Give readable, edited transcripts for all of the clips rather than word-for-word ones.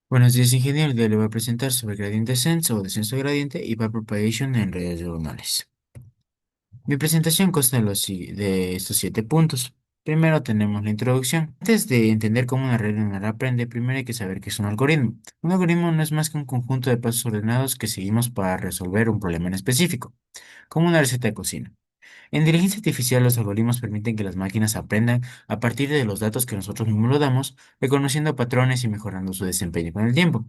Buenos días, ingeniero. Yo le voy a presentar sobre gradient descent o descenso de gradiente y backpropagation en redes neuronales. Mi presentación consta de estos 7 puntos. Primero tenemos la introducción. Antes de entender cómo una red neuronal aprende, primero hay que saber qué es un algoritmo. Un algoritmo no es más que un conjunto de pasos ordenados que seguimos para resolver un problema en específico, como una receta de cocina. En inteligencia artificial, los algoritmos permiten que las máquinas aprendan a partir de los datos que nosotros mismos le damos, reconociendo patrones y mejorando su desempeño con el tiempo.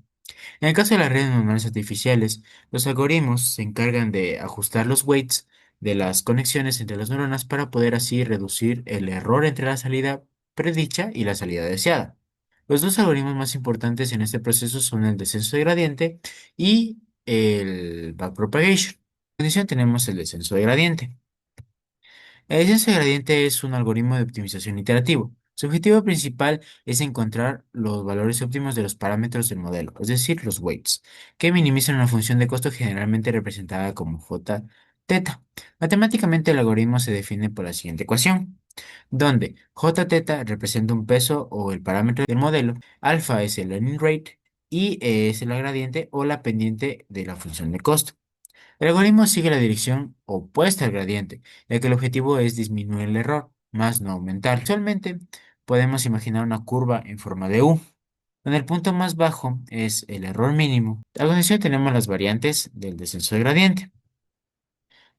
En el caso de las redes neuronales artificiales, los algoritmos se encargan de ajustar los weights de las conexiones entre las neuronas para poder así reducir el error entre la salida predicha y la salida deseada. Los dos algoritmos más importantes en este proceso son el descenso de gradiente y el backpropagation. A continuación tenemos el descenso de gradiente. El descenso de gradiente es un algoritmo de optimización iterativo. Su objetivo principal es encontrar los valores óptimos de los parámetros del modelo, es decir, los weights, que minimizan una función de costo generalmente representada como j teta. Matemáticamente, el algoritmo se define por la siguiente ecuación, donde j teta representa un peso o el parámetro del modelo, alfa es el learning rate y E es la gradiente o la pendiente de la función de costo. El algoritmo sigue la dirección opuesta al gradiente, ya que el objetivo es disminuir el error, más no aumentar. Usualmente podemos imaginar una curva en forma de U, donde el punto más bajo es el error mínimo. A continuación tenemos las variantes del descenso de gradiente.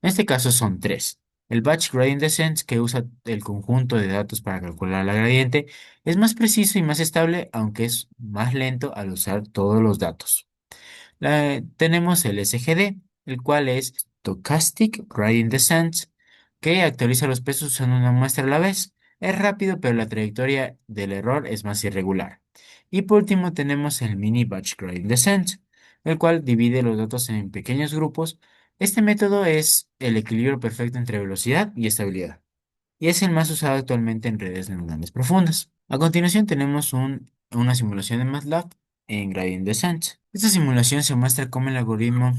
En este caso son tres. El Batch Gradient Descent, que usa el conjunto de datos para calcular la gradiente, es más preciso y más estable, aunque es más lento al usar todos los datos. Tenemos el SGD, el cual es Stochastic Gradient Descent, que actualiza los pesos usando una muestra a la vez. Es rápido, pero la trayectoria del error es más irregular. Y por último tenemos el Mini Batch Gradient Descent, el cual divide los datos en pequeños grupos. Este método es el equilibrio perfecto entre velocidad y estabilidad, y es el más usado actualmente en redes neuronales profundas. A continuación tenemos una simulación de MATLAB en Gradient Descent. Esta simulación se muestra cómo el algoritmo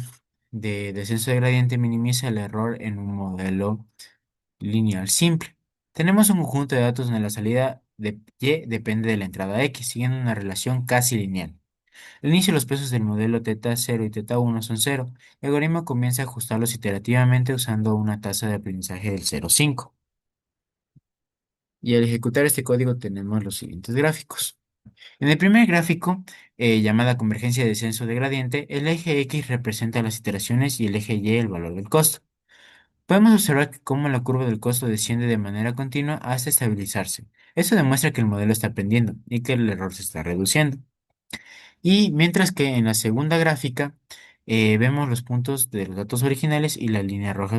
de descenso de gradiente minimiza el error en un modelo lineal simple. Tenemos un conjunto de datos donde la salida de y depende de la entrada x, siguiendo una relación casi lineal. Al inicio los pesos del modelo teta 0 y teta 1 son 0. El algoritmo comienza a ajustarlos iterativamente usando una tasa de aprendizaje del 0,5. Y al ejecutar este código tenemos los siguientes gráficos. En el primer gráfico, llamada convergencia de descenso de gradiente, el eje X representa las iteraciones y el eje Y el valor del costo. Podemos observar cómo la curva del costo desciende de manera continua hasta estabilizarse. Eso demuestra que el modelo está aprendiendo y que el error se está reduciendo. Y mientras que en la segunda gráfica vemos los puntos de los datos originales y la línea roja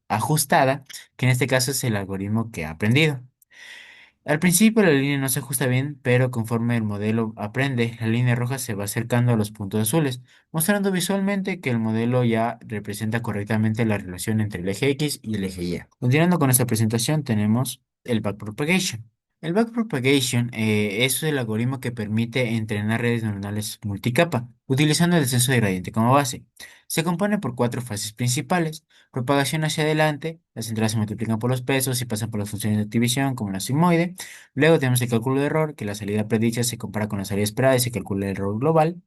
ajustada, que en este caso es el algoritmo que ha aprendido. Al principio la línea no se ajusta bien, pero conforme el modelo aprende, la línea roja se va acercando a los puntos azules, mostrando visualmente que el modelo ya representa correctamente la relación entre el eje X y el eje Y. Continuando con esta presentación, tenemos el backpropagation. El backpropagation es el algoritmo que permite entrenar redes neuronales multicapa, utilizando el descenso de gradiente como base. Se compone por cuatro fases principales: propagación hacia adelante, las entradas se multiplican por los pesos y pasan por las funciones de activación como la sigmoide. Luego tenemos el cálculo de error, que la salida predicha se compara con la salida esperada y se calcula el error global.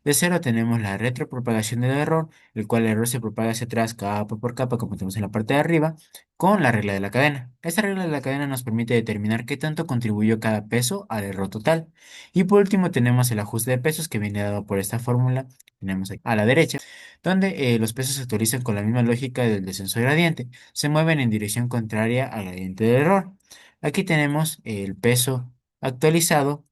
De cero tenemos la retropropagación del error, el cual el error se propaga hacia atrás capa por capa, como tenemos en la parte de arriba, con la regla de la cadena. Esta regla de la cadena nos permite determinar qué tanto contribuyó cada peso al error total. Y por último tenemos el ajuste de pesos, que viene dado por esta fórmula que tenemos aquí a la derecha, donde los pesos se actualizan con la misma lógica del descenso de gradiente. Se mueven en dirección contraria al gradiente del error. Aquí tenemos el peso actualizado,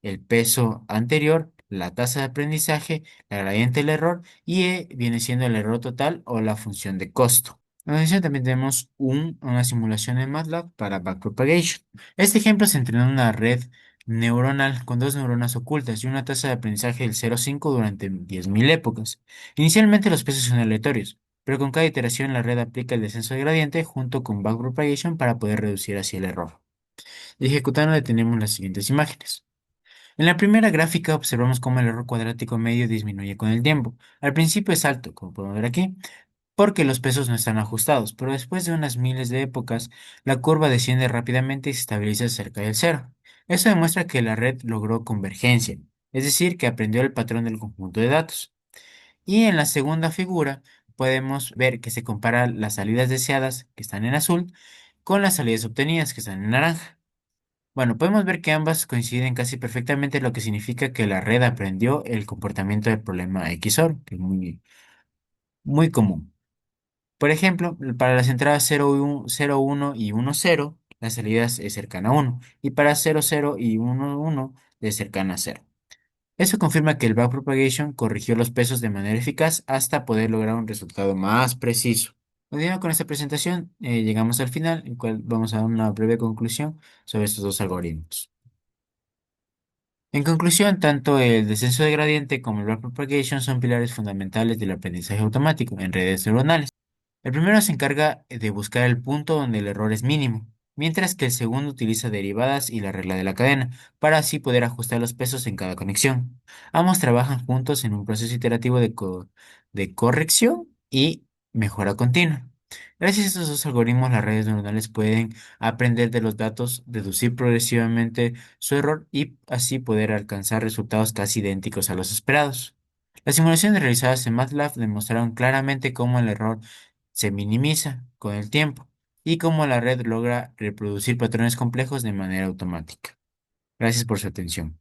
el peso anterior, la tasa de aprendizaje, la gradiente del error y viene siendo el error total o la función de costo. En adición, también tenemos una simulación en MATLAB para backpropagation. Este ejemplo se entrenó en una red neuronal con dos neuronas ocultas y una tasa de aprendizaje del 0,5 durante 10.000 épocas. Inicialmente los pesos son aleatorios, pero con cada iteración la red aplica el descenso de gradiente junto con backpropagation para poder reducir así el error. Y ejecutando tenemos las siguientes imágenes. En la primera gráfica observamos cómo el error cuadrático medio disminuye con el tiempo. Al principio es alto, como podemos ver aquí, porque los pesos no están ajustados, pero después de unas miles de épocas, la curva desciende rápidamente y se estabiliza cerca del cero. Eso demuestra que la red logró convergencia. es decir, que aprendió el patrón del conjunto de datos. Y en la segunda figura podemos ver que se compara las salidas deseadas, que están en azul, con las salidas obtenidas, que están en naranja. Bueno, podemos ver que ambas coinciden casi perfectamente, lo que significa que la red aprendió el comportamiento del problema XOR, que es muy común. Por ejemplo, para las entradas 0, 1 y 1, 0, las salidas es cercana a 1, y para 0, 0 y 1, 1 es cercana a 0. Eso confirma que el backpropagation corrigió los pesos de manera eficaz hasta poder lograr un resultado más preciso. Continuando con esta presentación, llegamos al final, en cual vamos a dar una breve conclusión sobre estos dos algoritmos. En conclusión, tanto el descenso de gradiente como el backpropagation son pilares fundamentales del aprendizaje automático en redes neuronales. El primero se encarga de buscar el punto donde el error es mínimo, mientras que el segundo utiliza derivadas y la regla de la cadena, para así poder ajustar los pesos en cada conexión. Ambos trabajan juntos en un proceso iterativo de corrección y mejora continua. Gracias a estos dos algoritmos, las redes neuronales pueden aprender de los datos, deducir progresivamente su error y así poder alcanzar resultados casi idénticos a los esperados. Las simulaciones realizadas en MATLAB demostraron claramente cómo el error se minimiza con el tiempo y cómo la red logra reproducir patrones complejos de manera automática. Gracias por su atención.